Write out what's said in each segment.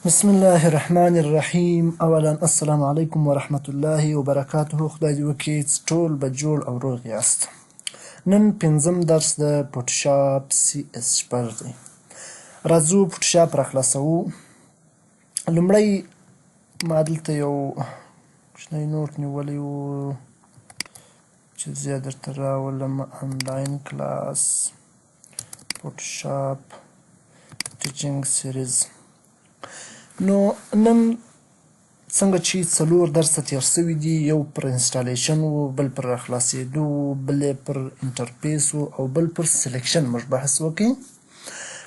بسم الله الرحمن الرحیم. اولا السلام علیکم ورحمت الله وبرکاته. خدای دې وکړي ټول به جوړ او روغ یاست. نن پنځم درس د فوټوشاپ CS شپږ دی. راځو فوټوشاپ راخلاصوو. لومړی ما دلته یو کوچنی نوټ نیولی و چې زه یې درته راولم. انلاین کلاس فوټوشاپ ټیچینګ سیریز. نو نن څنګه چې څلور درسه تیر سوي دي، یو پر انسټالیشن و، بل پر راخلاصېدو و، بل یې پر انټرفیس و، او بل پر سلیکشن موږ بحث وکړو.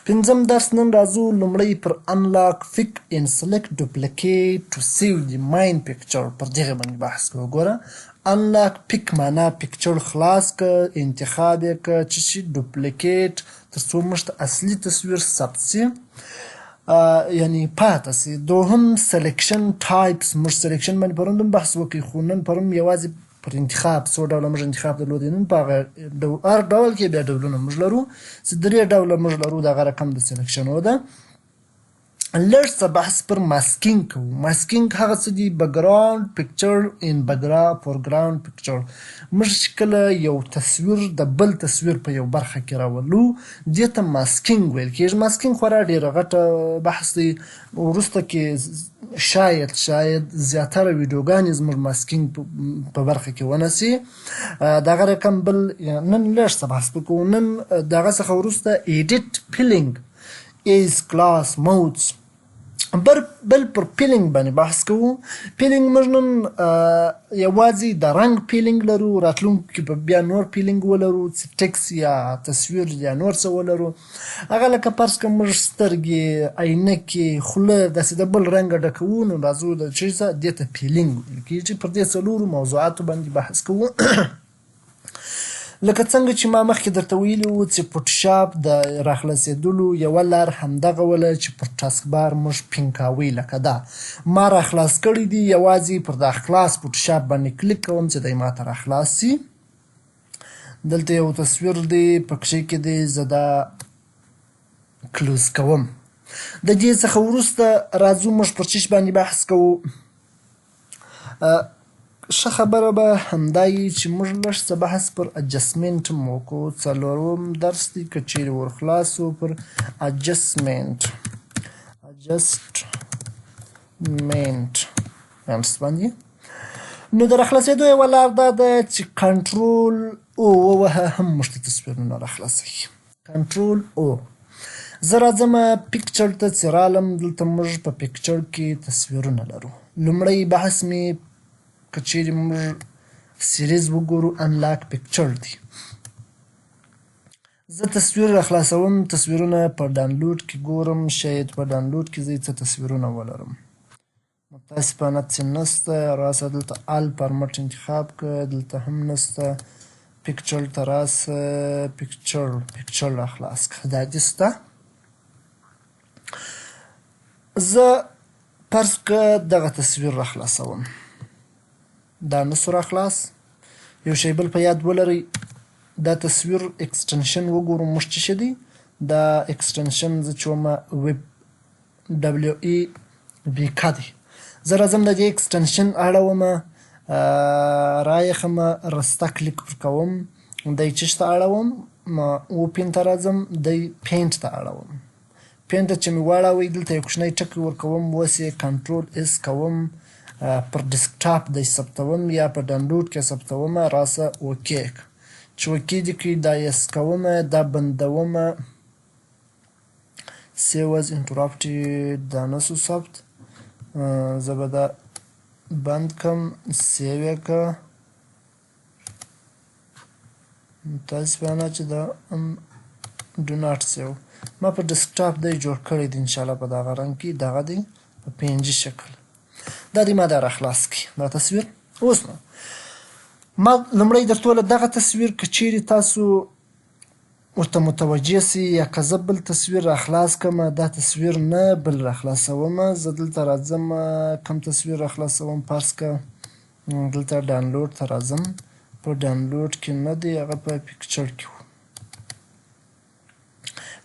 پنځم درس نن راځو لومړی پر انلاک فیک ان سلیکټ ډوپلیکیټ ټو سیو دی ماین پکچر، پر دغې باندې بحث کوو. ګوره انلاک پیک معنا پکچر خلاص که، انتخاب یې که، چې شي ډوپلیکیټ تر څو موږ ته اصلي تصویر ثبت سي، یعنی پاته سي. دوهم سلیکشن ټایپس. موږ سلیکشن باندې پرون هم بحث وکړو، خو نن پرون یوازې پر انتخاب څو ډوله موږ انتخاب درلودی. نن په هغه هر ډول کې بیا ډولونه موږ لرو، چې درې ډوله موږ لرو. دغه رقم د سلیکشنو ده. لږ څه بحث پر ماسکینګ کوو. ماسکینګ هغه څه دي، بکګراوند پکچر ان فورګراوند پکچر. موږ چې کله یو تصویر د بل تصویر په یو برخه کې راولو، دې ته ماسکینګ ویل کېږي. ماسکینګ خورا ډېره غټه بحث دی. وروسته کې شاید زیاتره ویډیوګانې زموږ ماسکینګ په برخه کې ونسي. دغه رقم بل نن لږ څه بحث وکړو. نن دغه څخه وروسته ایډیټ فیلینګ ایز کلاس موډز، بل پر پیلینګ باندې بحث کوو. پیلینګ موږ نن یوازې د رنګ پیلینګ لرو، راتلونکي کې به بیا نور پیلینګ ولرو، چې ټکس یا تصویر یا نور څه ولرو. هغه لکه فرض کړه موږ سترګې، عینکې، خوله داسې د بل رنګه ډکوو، نو راځو د چې څه دې ته پیلینګ ویل کېږي. پر دې څلورو موضوعاتو باندې بحث کوو. لکه څنګه چې ما مخکې درته ویلي وو چې فوټوشاپ د راخلاصېدلو یوه لار همدغه وله چې پر ټاسک بار موږ پینګاوی. لکه دا ما راخلاص کړي دي، یوازې پر دا خلاص فوټوشاپ باندې کلیک کوم چې دی ما ته راخلاص سي. دلته یو تصویر دی، په کښې کې دی، زه دا کلوز کوم. د دې څخه وروسته راځو موږ پر چیش باندې بحث کوو. ښه خبره به همدا وي چې موږ لږ څه بحث پر اجسټمنټ هم وکړو. څلورم درس دی، که چیرې ورخلاص و پر اجسټمنټ باندې. نو د راخلاصېدو یوه لار دا ده چې کنټرول او ووهه، هم موږ ته تصویرونه راخلاصوي. کنټرول او. زه راځم پکچر ته چې رالم. دلته موږ په پکچر کې تصویرونه لرو. لومړی بحث مې که چیرې موږ سیریز وګورو، انلاک پکچر دی. زه تصویر راخلاصوم، تصویرونه په ډاونلوډ کې ګورم. شاید په ډاونلوډ کې زه څه تصویرونه ولرم. متاسفانه څه نسته. راسه دلته آل فارمټ انتخاب که، دلته هم نسته. پکچر ته راسه، پکچر راخلاص که. دا دې سته. زه فرض که دغه تصویر راخلاصوم، دا نسو راخلاص. یو شی بل په یاد ولرئ، دا تصویر اکسټنشن وګورو موږ چې څه دی. دا اکسټنشن زه چې ومه WE بیکا دی. زه راځم د دې اکسټنشن اړومه، رایخمه، رسته کلیک ورکوم. دی چې ته اړوم، اوپن ته راځم، دی پینټ ته اړوم. پینټ ته چې مې واړوئ، دلته یو کوچنی ټکی ورکوم، اوس یې کنټرول اس کوم، پر ډیسکټاپ دی ثبتوم یا په ډاونلوډ کې ثبتومه. راسه اوکې چې اوکې دې کړي، دا یس کومه، دا بندومه. سیو از انټراپټډ، دا نسو ثبت. زه به دا بند کم، سیو یې که. متاسفانه چې دا ډو ناټ سیو. ما په ډیسکټاپ دی جوړ کړی دی، انشاءالله په دغه رنګ کې، دغه دی په PNG شکل. دا دی ما دا راخلاص کړي دا تصویر. اوس نو ما لومړی درته وویل دغه تصویر که چیرې تاسو ورته متوجه سئ، یا که زه بل تصویر راخلاص کړمه، دا تصویر نه بل راخلاصومه. زه دلته راځم، کوم تصویر راخلاصوم، فرض کړه دلته ډاونلوډ ته راځم. په ډاونلوډ کې نه دی، هغه په پکچر کې و.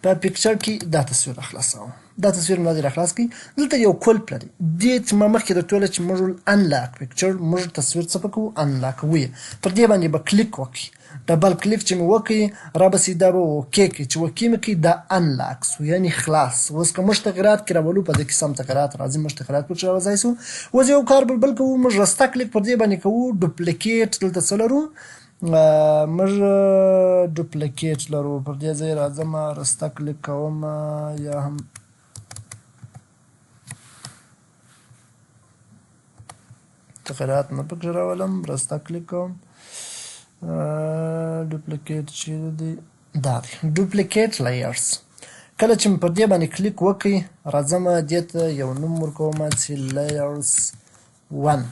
په پکچر کې دا تصویر راخلاصوم. دا تصویر مې دا راخلاص کړي. دلته یو کلپ لري. دې چې ما مخکې درته ویله چې موږ انلاک پکچر موږ تصویر څه په کوو انلاکوو یې. پر دې باندې به کلیک وکړي. ډبل کلیک چې مې وکړي را به سیده به اوکې کړي. چې اوکې مې کړي دا انلاک سو یعنې خلاص. اوس که موږ تغیرات کې راولو په دې کې سم تغیرات راځي. موږ تغیرات پکې راوځای سو. اوس یو کار بل کوو. موږ راسته کلیک پر دې باندې کوو. ډوپلیکیټ دلته څه لرو موږ ډوپلیکیټ لرو. پر دې ځای راځم راسته کلیک کوم یا هم تغیرات نه پکې راولم. راسته کلیک کوم. ډوپلیکیټ چیرې دی؟ دا دی ډوپلیکیټ لایرز. کله چې پر دې باندې کلیک وکړئ راځم دې ته یو نوم ورکوم چې لایرز 1.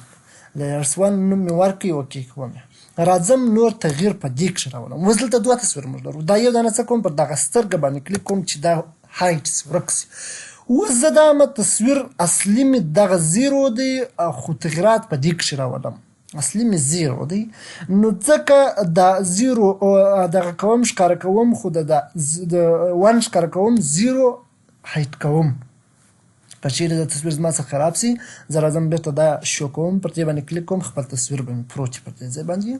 لایرز 1 نوم مې ورکړئ اوکې کوم. راځم نور تغییر په دې کښې راولم. اوس دلته دوه تصویر موږ لرو. دا یو دانه څه کوم پر دغه سترګه باندې کلیک کوم چې دا هایټ سي ورک سي. اوس زه دا تصویر اصلي مې دغه 0 دی خو تغیرات په دې کښې راولم. اصلي مې 0 دی نو ځکه دا 0 دغه کوم ښکاره کوم خو د 1 ښکاره کوم 0 هایټ کوم. که چیرې د تصویر زما څخه خراب سي زه راځم بېرته دا شو کوم. پر دې باندې کلیک کوم. خپل تصویر به مې پروت پر دې ځای باندې.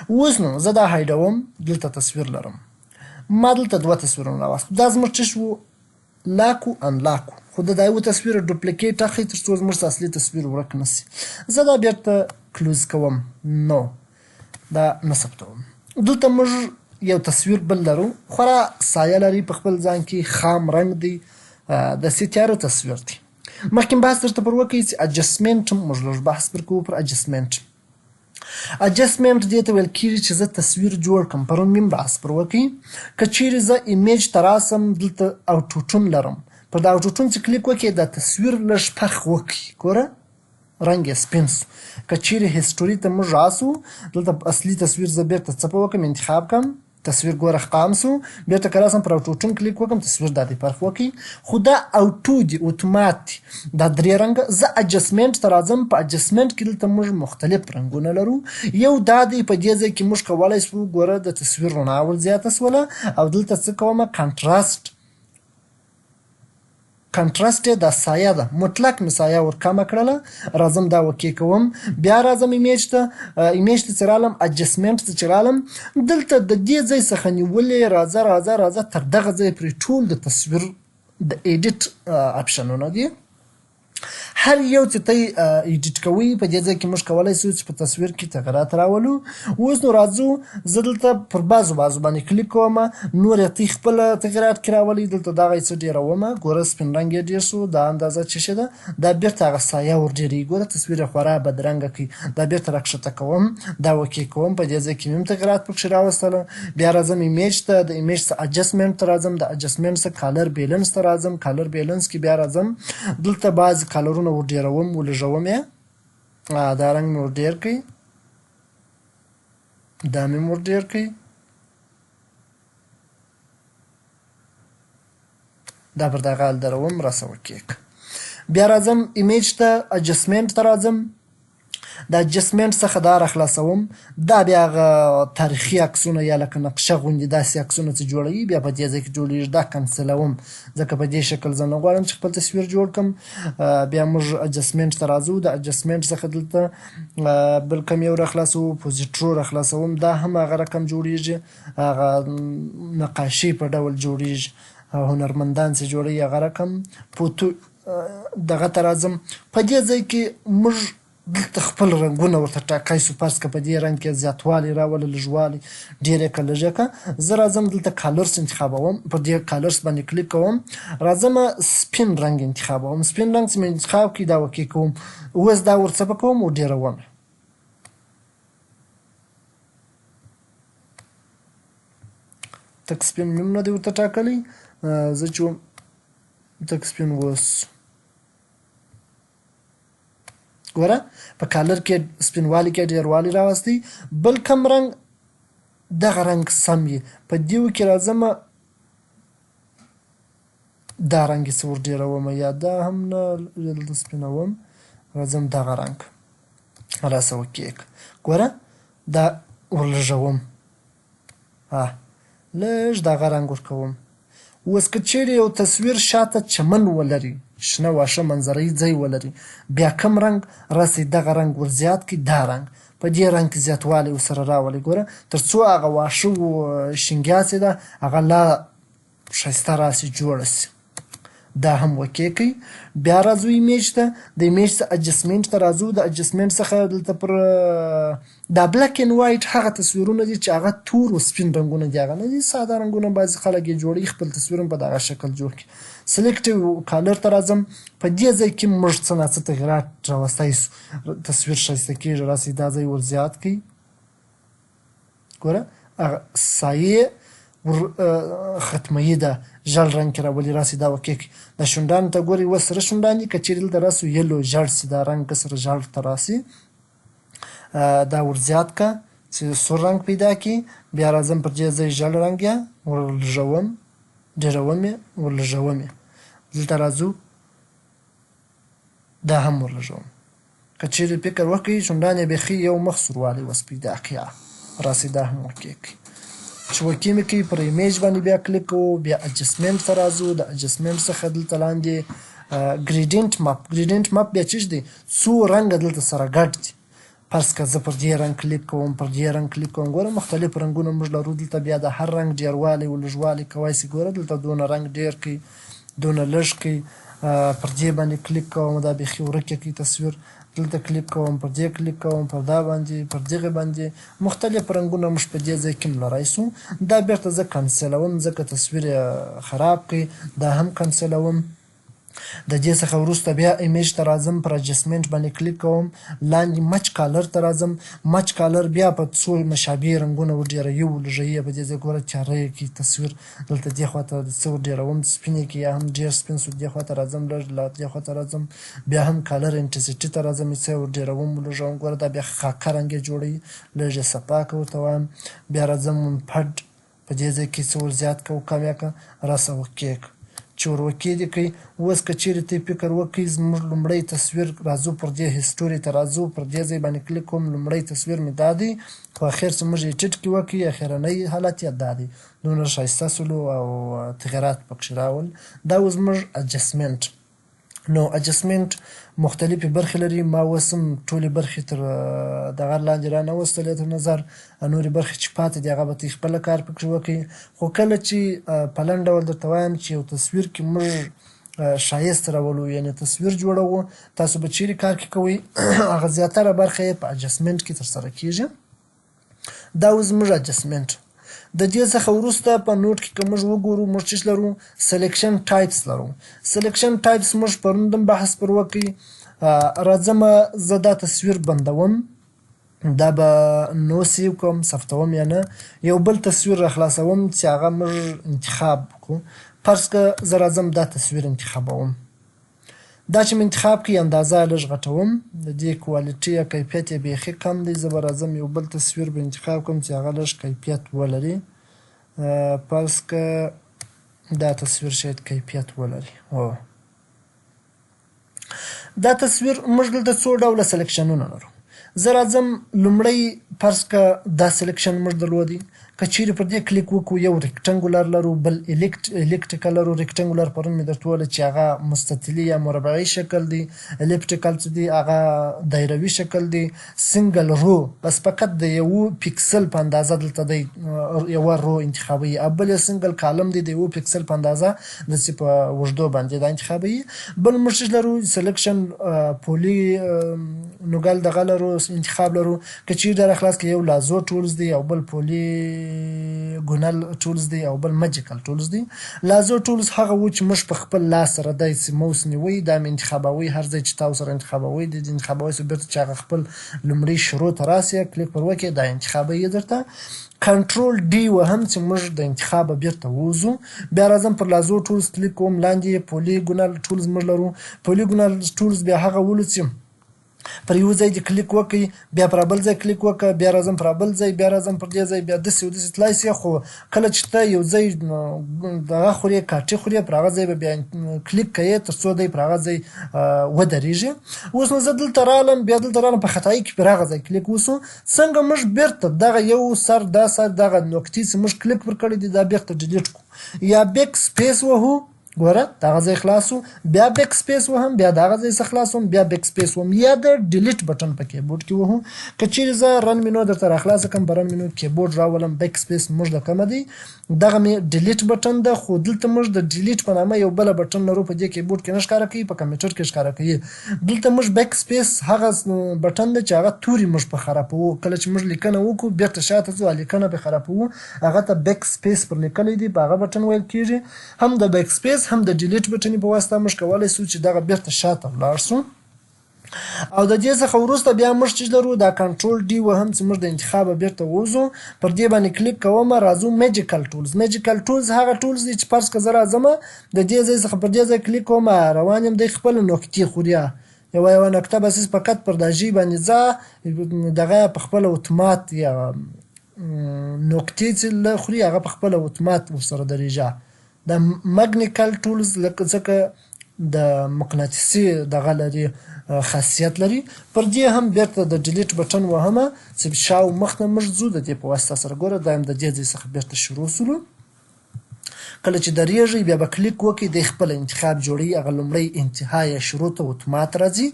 اوس نو زه دا هایډوم. دلته تصویر لرم. ما دلته دوه تصویرونه راواخیستل. دا زموږ څه شو لاکو انلاکو. خو د دا یو تصویر ډوپلیکیټ اخلي تر څو زموږ اصلي تصویر ورک نه سي. زه دا بېرته کلوز کوم. نو دا نه ثبتوم. دلته موږ یو تصویر بل لرو. خورا سایه لري په خپل ځان کې. خام رنګ دی. د سیتیارو تصویر دی. مخکې بحث درته پر وکړئ چې اجسمنټ موږ لږ بحث پر کوو پر اجسمنټ. اجسمنټ دې ته ویل کېږي چې زه تصویر جوړ کړم. پرون مې بحث پر وکړئ. که چیرې زه ایمیج ته راسم دلته اوټوټون لرم. پر دا اوټوټون چې کلیک وکړئ دا تصویر لږ پخ وکړي. ګوره رنګ یې سپین سو. که چیرې هسټوري ته موږ راسو دلته اصلي تصویر زه بېرته څه په وکړم انتخاب کړم. تصویر ګوره خام سو. بېرته که راسم پر اوټوټون کلیک وکړم تصویر دا دی پرخ وکړي. خو دا اوټو دی اتومات دی. دا درې رنګه. زه اجسمنټ ته راځم. په اجسمنټ کې دلته موږ مختلف رنګونه لرو. یو دا دی په دې ځای کې موږ کولی سو ګوره د تصویر رڼا ور زیاته سوله او دلته څه کومه کانټراسټ. کانټراسټ دا سایه ده. مطلق مې سایه ور کمه کړله. راځم دا اوکې کوم. بیا راځم ایمیج ته. ایمیج ته چې رالم اجسمنټ ته چې رالم دلته د دې ځای څخه نیولې راځه تر دغه ځای پورې ټول د تصویر د ایډیټ اپشنونه دي. هر یو چې ته ایډیټ کوئ په دې ځای کې موږ کولی سو چې په تصویر کې تغیرات راولو. اوس نو راځو زه دلته پر بعضو باندې کلیک کوم. نور یې ته خپله تغیرات کې راولئ. دلته دغه څه ډېرومه. ګوره سپین رنګ یې ډېر سو. دا اندازه څه شی ده دا بېرته هغه سایه ور ډېروي. ګوره تصویر یې خورا بدرنګه کوي. دا بېرته راښکته کوم. دا اوکې کوم. په دې ځای کې مې هم تغیرات پکښې راوستله. بیا راځم ایمیج ته. د ایمیج څخه اجسمنټ ته راځم. د اجسمنټ څخه کالر بیلنس ته راځم. کالر بیلنس کې بیا راځم. دلته بعضې کالرونه ور ډېروم ولږوم یې. دا رنګ مې ور ډېر کړئ. دا مې ور ډېر کړئ. دا پر دغه حال دروم. راسه وکیک. بیا راځم ایمیج ته اجسمنټ ته راځم. د اجسمنټ څخه دا راخلاصوم. دا بیا هغه تاریخي عکسونه یا لکه نقشه غوندې داسې عکسونه چې جوړوي بیا په دې ځای کې جوړېږي. دا کنسلوم ځکه په دې شکل زه نه غواړم چې خپل تصویر جوړ کړم. بیا موږ اجسمنټ ته راځو. د اجسمنټ څخه دلته بل کوم یو راخلاصوو. پوزیټرو راخلاصوم. دا هم هغه رقم جوړېږي. هغه نقاشي په ډول جوړېږي. هنرمندان چې جوړوي هغه رقم. فوتو دغه ته راځم. په دې ځای کې موږ دلته خپل رنګونه ورته ټاکای سو. فرض که په دې رنګ کې زیاتوالی راوله لږوالی ډېر یې که لږ یې که. زه راځم دلته کالرس انتخابوم. پر دې کالرس باندې کلیک کوم. راځم سپین رنګ انتخابوم. سپین رنګ چې مې انتخاب کړي دا اوکې کوم. اوس دا ورڅه به کوم وډېروم. تک سپین مې هم نه دی ورته ټاکلی. زه چې وم تک سپین اوس ګوره په کالر کې سپینوالي کې ډېروالي راوستی. بل کم رنګ دغه رنګ سم یې. په دیو کې راځم دا رنګ یې څه ور ډېروم یا دا هم نه دلته سپینوم. راځم دغه رنګ راسه وکیک. ګوره دا ورلږوم. لږ دغه رنګ ورکوم. اوس که چیرې یو تصویر شاته چمن ولري، شنه واښه منظره‌یي ځای ولري، بیا کوم رنګ راسئ دغه رنګ ورزیات کړئ، دا رنګ په دې رنګ کې زیاتوالی ورسره راولئ. ګوره تر څو هغه واښه شینګیا چې ده هغه لا ښایسته راسي، جوړه سي. دا هم اوکې کړئ. بیا راځو ایمیج ته. د ایمیج څخه اجسمنټ ته راځو. د اجسمنټ څخه دلته پر دا بلک اینډ وایټ هغه تصویرونه دي چې هغه تور و سپین رنګونه دي، هغه نه دي ساده رنګونه. بعضې خلک یې جوړوي خپل تصویر هم په دغه شکل جوړ کړي. سلیکټیو کالر ته راځم. په دې ځای کې موږ څه ناڅه تغیرات راوستی سو، تصویر ښایسته کېږي. راسئ دا ځای ور زیات کړئ. ګوره هغه سایې ختموي ده، ژړ رنګ کې راولي. راسئ دا اوکې کړئ. د شونډانو ته ګورئ اوس سره شونډان دي، که چیرې دلته راسو یلو ژړ سي، دا رنګ که سره ژړ ته راسي. دا ور زیات که چې سور رنګ پیدا کړي. بیا راځم پر دې ځای ژړ رنګ یې ور لږوم، ډېروم یې، ور لږوم یې. دلته راځو دا هم ور لږوم. که چیرې فکر وکړئ شونډان یې بیخي یو مخ سوروالی اوس پیدا کړي. راسئ دا هم اوکې کړئ. چې اوکې مې کړئ پر ایمیج باندې بیا کلیک کوو. بیا اجسمنټ ته راځو. د اجسمنټ څخه دلته لاندې ګریډینټ ماپ. ګریډینټ ماپ بیا څه دی؟ څو رنګه دلته سره ګډ دي. فرض که زه پر دې رنګ کلیک کوم، پر دې رنګ کلیک کوم. ګوره مختلف رنګونه موږ لرو دلته. بیا د هر رنګ ډېروالی و لږوالی کوای سي. ګوره دلته دونه رنګ ډېر کړئ، دونه لږ کړئ. پر دې باندې کلیک کوم، دا بیخي ورکه کړي تصویر. دلته کلیک کوم، پر دې کلیک کوم، پر دا باندې، پر دغې باندې مختلف رنګونه موږ په دې ځای کې هم لرای سو. دا بیرته زه کنسلوم ځکه تصویر یې خراب کړي. دا هم کنسلوم. د دې څخه وروسته بیا ایمیج ته راځم. پر اجسمنټ باندې کلیک کوم. لاندې مچ کالر ته راځم. مچ کالر بیا په څو مشابه رنګونه ورډېروي ولږوي. په دې ځای ګوره تیاره یې کړي تصویر. دلته دې خواته څه ورډېروم، سپین یې کړي یا هم ډېر سپین سو. دې خواته راځم، لږ لا دې خواته راځم. بیا هم کالر انټنسټي ته راځم، څه یې ورډېروم ولږوم. ګوره دا بیا خاکه رنګ یې جوړوي، لږ یې صفا که ورته وایم. بیا راځم منفډ، په دې ځای کې څه ور زیات که کم یې که. راسه اوکې که. چې ور اوکې دې کړئ. اوس که چیرې ته فکر وکړئ زموږ لومړی تصویر، راځو پر دې هسټوري ته راځو. پر دې ځای باندې کلیک کوم. لومړی تصویر مې دا دی، خو اخر چې موږ یې ټیټ کې وکړئ اخرنی حالت یې دا دی. دونه ښایسته سولو او تغیرات پکښې راول. دا اوس زموږ اجسمنټ. نو اجسمنټ مختلفې برخې لري. ما اوس هم ټولې برخې تر دغه لاندې رانوستلې تر نظر. نورې برخې چې پاتې دي هغه به تاسې خپله کار پکښې وکړئ. خو کله چې په لنډ ډول درته وایم چې یو تصویر کې موږ ښایست راولو، یعنې تصویر جوړوو، تاسو به چیرې کار کې کوئ هغه زیاتره برخه یې په اجسمنټ کې ترسره کېږي. دا اوس زموږ اجسمنټ. د دې څخه وروسته په نوټ کې که موږ وګورو موږ څه لرو؟ سلیکشن ټایپس لرو. سلیکشن ټایپس موږ پرون هم بحث پر وکړي. راځم زه دا تصویر بندوم. دا به نو سیو کوم، ثبتوم یا نه. یو بل تصویر راخلاصوم چې هغه موږ انتخاب کړو. فرض که زه راځم دا تصویر انتخابوم. دا چې مې انتخاب کړي اندازه یې لږ غټوم. د دې کوالټي یا کیفیت یې بیخي کم دی. زه به راځم یو بل تصویر به انتخاب کړم چې هغه لږ کیفیت ولري. فرض که دا تصویر شاید کیفیت ولري. دا تصویر موږ دلته څو ډوله سلیکشنونه لرو. زه راځم لومړی فرض که دا سلیکشن موږ درلودی. که چیرې پر دې کلیک وکړو یو ریکټنګولر لرو، بل الکټریکل لرو. ریکټنګولر پرون مې درته وویل چې هغه مستطیلي یا مربعي شکل دی. الپټیکل چې دی هغه دایروي شکل دی. سنګل رو بس فقط د یو پیکسل په اندازه دلته دی یوه رو انتخابوي. بل یو سنګل کالم دی د یو پیکسل په اندازه داسې په اوږدو باندې دا انتخابوي. بل موږ لرو سلیکشن پولي نوګل دغه لرو، انتخاب لرو. که چیرې دا راخلاص کړي یو لازو ټولز دی او بل پولي ګونل ټولز دی او بل ماجیکل ټولز دی. لازو ټولز هغه و چې موږ په خپل لاس سره داسې موس نیوئ، دا مې انتخابوئ. هر ځای چې تاسو سره انتخابوئ د انتخابوئ سو بیرته چې هغه خپل لومړي شروع ته راسي کلیک پر وکړئ دا انتخابوئ درته. کنټرول ډي وهم چې موږ د انتخاب بیرته ووځو. بیا راځم پر لازو ټولز کلیک کوم. لاندې پولي ګونل ټولز موږ لرو. پولي ګونل ټولز بیا هغه ولو چې پر یو ځای دې کلیک وکړئ بیا پر بل ځای کلیک وکړه بیا راځم پر بل ځای بیا راځم پر دې ځای بیا داسې او داسې تلای سي خو کله چې ته یو ځای دغه خورې کاټې خورې پر هغه ځای به بیا کلیک کوې تر څو دی پر هغه ځای ودرېږي. اوس نو زه دلته رالم بیا دلته رالم په خطایي کې پر هغه ځای کلیک وسو څنګه موږ بیرته دغه یو سر دا سر دغه نقطې چې موږ کلیک پر کړی دی دا بیرته ډیلیټ کړو یا بیک سپیس وهو ګوره دغه ځای خلاصو بیا بیک سپیس وهم بیا دغه ځای څخه خلاصوم بیا بیک سپیس وهم یا د ډیلیټ بټن په کیبورډ کې وهم که چیرې زه رن مینو درته راخلاصه کړم په رن مینو کیبورډ راولم بیک سپیس موږ د کومه دی دغه مې ډیلیټ بټن ده خو دلته موږ د ډیلیټ په نامه یو بل بټن لرو په دې کیبورډ کې نه ښکاره کوي په کمپیوټر کې ښکاره کوي دلته موږ بیک سپیس هغه بټن ده چې هغه توري موږ په خرابوو کله چې موږ لیکنه وکړو بیرته شاته ځو لیکنه به خرابوو هغه ته بیک سپیس پر لیکلی دی په هغه بټن ویل کېږي هم د بیک سپیس هم د ډیلیټ بټن په واسطه موږ کولی سو چې دغه بیرته شاته ولاړ سو او د دې څخه وروسته بیا موږ چې لرو دا کنټرول ډي وهم چې موږ د انتخاب بیرته ووځو پر دې باندې کلیک کوم راځو میجیکل ټولز هغه ټولز دي چې فرض که زه راځم د دې ځای څخه پر دې ځای کلیک کوم روان یم دی خپل نقطې خوري یوه نقطه بسیس فقط پر د جی باندې ځه دغه په خپل اتومات یا نقطې چې خوري هغه په خپل اتومات ورسره درېږي د مګنیکل ټولز لکه ځکه د مقناطیسي دغه لري خاصیت لري پر دې هم بیرته د ډیلیټ بټن وهمه چې شا او مخ ته موږ ځو د دې په واسطه سره ګوره دا هم د دې ځای څخه بیرته شروع سولو کله چې درېږي بیا به کلیک وکړئ د خپل انتخاب جوړوي هغه لومړی انتها یا شروع ته اتومات راځي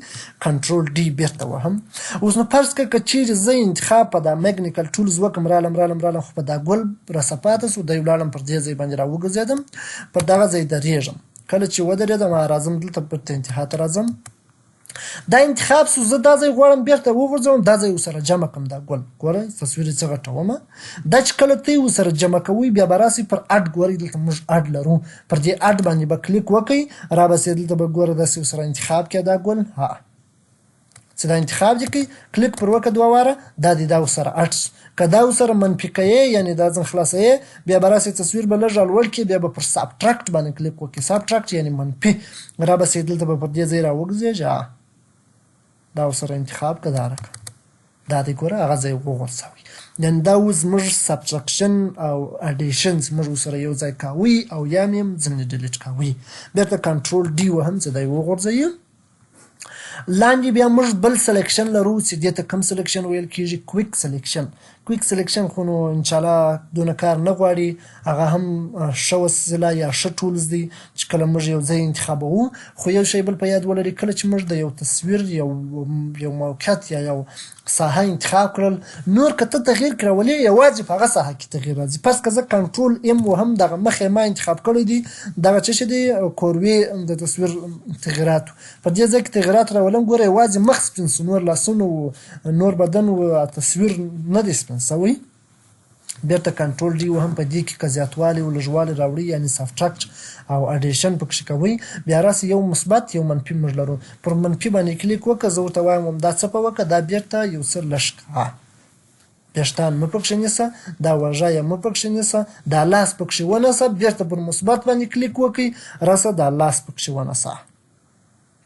کنټرول ډي بیرته وهم اوس نو فرض کړه که چیرې زه انتخاب په دا میګنیکل ټولز وکړم رالم خو په دا ګل راسه پاته سو دی ولاړم پر دې ځای باندې راوګرځېدم پر دغه ځای درېږم کله چې ودرېدم راځم دلته پر انتها ته راځم دا انتخاب سو زه دا ځای غواړم بیرته وغورځوم دا ځای ورسره جمع کړم دا ګل ګوره تصویر یې څه غټومه دا چې کله ته یې ورسره جمع کوئ بیا به راسئ پر اډ ګورئ دلته موږ اډ لرو پر دې اډ باندې به کلیک وکئ رابسې دلته به ګوره داسې ورسره انتخاب کړه دا ګل چې دا انتخاب دې کوي کلیک پر وکړه دوه واره دا دې دا ورسره اډ که دا ورسره منفي کوې یعنې دا ځن خلاصوې بیا به راسې تصویر به لږ لوړ کړي بیا به پر سابټراکټ باندې کلیک وکړي سابټراکټ یعنې منفي رابسې دلته به پر دې ځای راوګرځېږي دا ورسره انتخاب که دا رکړه دا دی ګوره هغه ځای وغورځوئ یعنې دا اوس زموږ سبټرکشن او اډیشن زموږ ورسره یو ځای کوئ او یا مې هم ځینې ډیلیټ کوئ بیرته کنټرول ډي وهم چې دی وغورځوي لاندې بیا موږ بل سلیکشن لرو چې دې ته کوم سلیکشن ویل کېږي کویک سلیکشن خو نو انشاءالله دونه کار نه غواړي هغه هم ښه وسیله یا ښه ټولز دی چې کله موږ یو ځای انتخابوو خو یو شی بل په یاد ولري کله چې موږ د یو تصویر یو موقعیت یا یو ساحه انتخاب کړل نور که ته تغییر کړه ولې یوازې په هغه ساحه کې تغییر راځي پس که زه کنټرول ام وهم دغه مخې ما انتخاب کړی دی دغه څه شی دی کوروي د تصویر تغییراتو په دې ځای کې تغییرات راولم ګوره یوازې مخ سپین سو نور لاسونه نور بدن او تصویر نه دی سپین سوی بیرته کنټرول ډي وهم په دې کې که زیاتوالی او لږوالی راوړي یعنې سافټرکټ او اډیشن پکښې کوئ بیا راسې یو مثبت یو منفي موږ لرو پر منفي باندې کلیک وکړه زه ورته وایم دا څپه وکړه دا بیرته یو څه لږ کړه ویښتان مه پکښې نیسه دا وږه یې مه پکښې نیسه دا لاس پکښې ونیسه بیرته پر مثبت باندې کلیک وکړئ راسه دا لاس پکښې ونیسه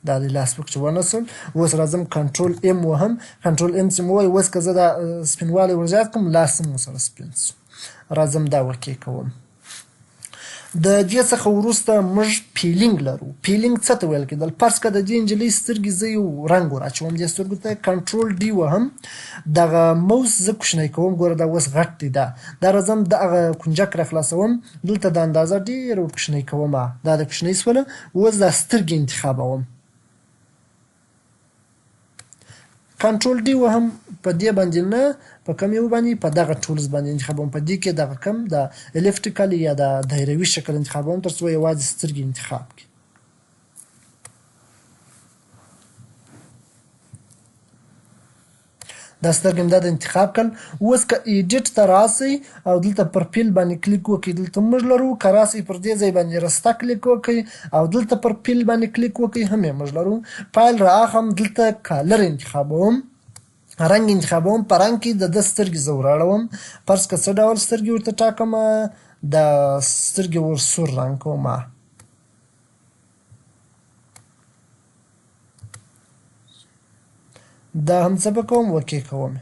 دا د لاس پکښې ونیسل اوس راځم کنټرول ام وهم کنټرول ام چې مو وایي اوس که زه دا سپینوالی ورزیات کړم لاس هم ورسره سپین سو راځم دا اوکې کوم د دې څخه وروسته موږ پیلینګ لرو پیلینګ څه ته ویل کېدل فرض کړه د دې نجلۍ سترګې زه یو رنګ ور اچوم دې سترګو ته کنټرول ډي وهم دغه موس زه کوچنی کوم ګوره دا اوس غټ دی دا راځم دغه کونجک راخلاصوم دلته د اندازه ډېر ور کوچنی کوم دا د کوچنۍ سوله اوس دا سترګې انتخابوم کنټرول ډي وهم په دې باندې نه په کوم یو باندې په دغه ټولز باندې انتخابوم په دې کې دغه کم د الپټیکل یا د دایروي شکل انتخابوم تر څو یوازې سترګې انتخاب کړي دا سترګې مې دا د انتخاب کړل اوس که ایډیټ ته راسئ او دلته پر پیل باندې کلیک وکړئ دلته موږ لرو که راسئ پر دې ځای باندې رسته کلیک وکړئ او دلته پر پیل باندې کلیک وکړئ هم یې موږ لرو فایل رااخلم دلته کالر انتخابوم رنګ انتخابوم په رنګ کې د ده سترګې زه وراړوم فرض که څه ډول سترګې ورته ټاکم د سترګې ور سور رنګ کوم دا هم څه به کوم اوکې کوم.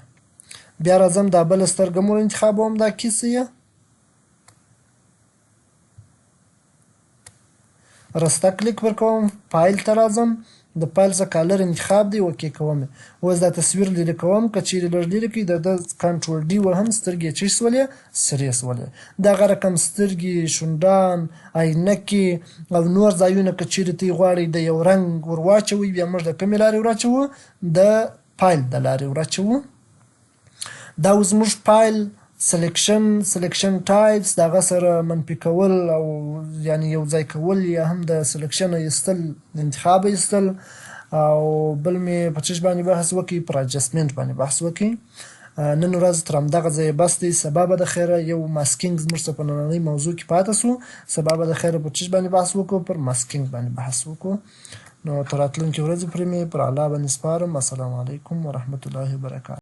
بیا راځم دا بله سترګه مو انتخابوم دا کیسه رسته کلیک ورکوم فایل ته راځم د فایل څخه کالر انتخاب دی اوکې کوم. اوس دا تصویر لرې کوم که چیرې لږ لرې کړي د کنټرول ډي وهم سترګې یې چی شولې سرې شولې. دغه رقم سترګې شونډان عینکې او نور ځایونه که چیرې ته غواړئ د یو رنګ ور واچوئ بیا موږ د کومې لارې ور اچوو د فایل د لارې ور اچوو. دا اوس زموږ فایل سلیکشن ټایپس دغه سره منفي کول او یعنی یو ځای کول یا هم د سلیکشن ایستل انتخاب ایستل او بل مې په چیش باندې بحث وکړي پر اجسټمنټ باندې بحث وکړي. نن ورځ تر همدغه ځایه بس دی. سبا به د خیره یو ماسکینګ زموږ څه په نننۍ موضوع کې پاتې سو. سبا به د خیره په چیش باندې بحث وکړو پر ماسکینګ باندې بحث وکړو. نو تر راتلونکې ورځې پورې مې پر الله باندې سپارم. السلام علیکم ورحمة الله وبرکاته.